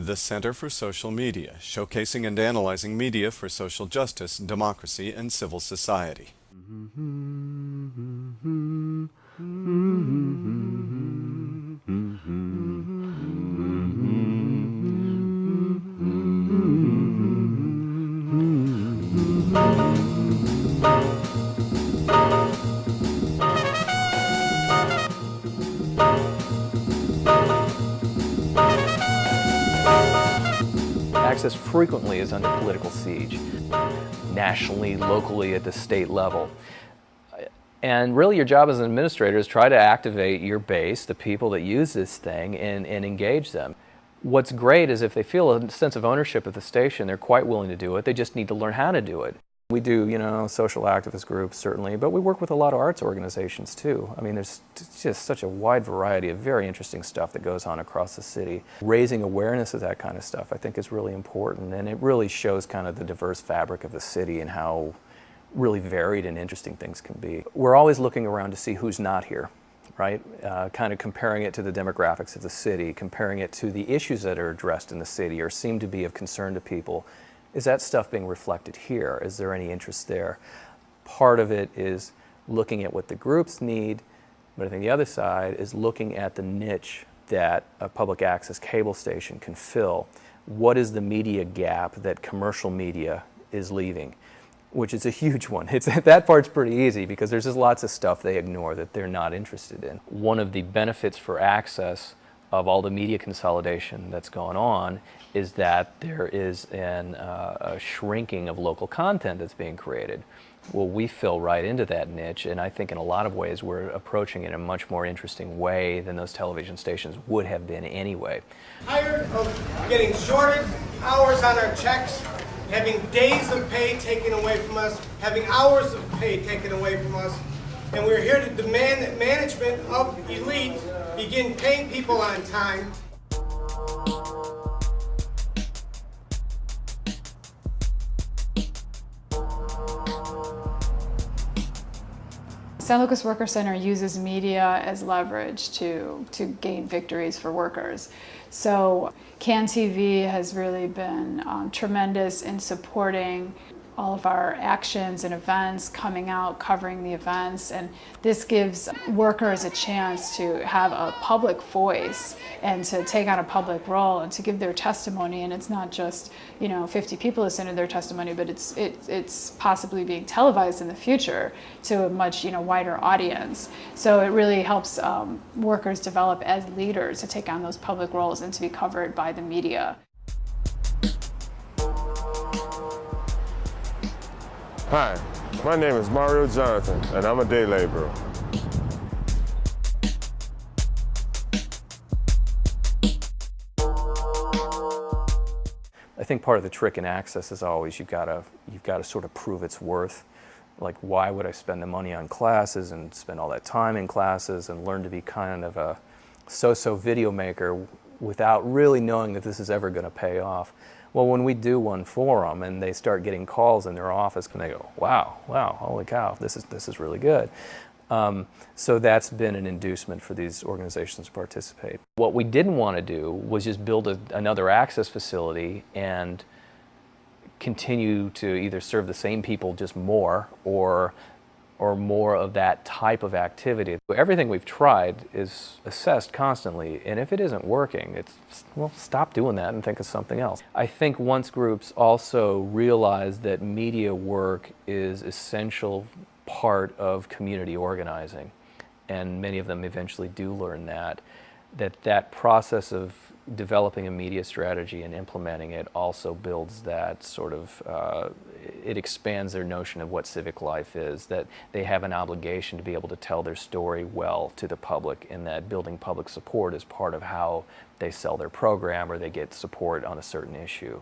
The Center for Social Media, showcasing and analyzing media for social justice, democracy, and civil society. Access frequently is under political siege, nationally, locally, at the state level. And really your job as an administrator is try to activate your base, the people that use this thing, and engage them. What's great is if they feel a sense of ownership of the station, they're quite willing to do it. They just need to learn how to do it. We do, social activist groups, certainly, but we work with a lot of arts organizations, too. I mean, there's just such a wide variety of very interesting stuff that goes on across the city. Raising awareness of that kind of stuff, I think, is really important, and it really shows kind of the diverse fabric of the city and how really varied and interesting things can be. We're always looking around to see who's not here, right? Kind of comparing it to the demographics of the city, comparing it to the issues that are addressed in the city or seem to be of concern to people. Is that stuff being reflected here? Is there any interest there? Part of it is looking at what the groups need, but I think the other side is looking at the niche that a public access cable station can fill. What is the media gap that commercial media is leaving? Which is a huge one. That part's pretty easy because there's just lots of stuff they ignore that they're not interested in. One of the benefits for access of all the media consolidation that's going on is that there is a shrinking of local content that's being created. Well, we fill right into that niche, and I think in a lot of ways we're approaching it in a much more interesting way than those television stations would have been anyway. Tired of getting shorted hours on our checks, having days of pay taken away from us, having hours of pay taken away from us, and we're here to demand that management of Elite begin paying people on time. San Lucas Worker Center uses media as leverage to gain victories for workers. So CAN TV has really been tremendous in supporting all of our actions and events, coming out, covering the events, and this gives workers a chance to have a public voice and to take on a public role and to give their testimony. And it's not just 50 people listen to their testimony, but it's possibly being televised in the future to a much wider audience. So it really helps workers develop as leaders to take on those public roles and to be covered by the media. Hi, my name is Mario Jonathan, and I'm a day laborer. I think part of the trick in access is always you've got to sort of prove its worth. Like, why would I spend the money on classes and spend all that time in classes and learn to be kind of a so-so video maker without really knowing that this is ever going to pay off? Well, when we do one for them and they start getting calls in their office and they go, wow, holy cow, this is really good. So that's been an inducement for these organizations to participate. What we didn't want to do was just build another access facility and continue to either serve the same people just more or more of that type of activity. Everything we've tried is assessed constantly, and if it isn't working, well, stop doing that and think of something else. I think once groups also realize that media work is essential part of community organizing, and many of them eventually do learn that process of developing a media strategy and implementing it also builds that sort of, it expands their notion of what civic life is, that they have an obligation to be able to tell their story well to the public, and that building public support is part of how they sell their program or they get support on a certain issue.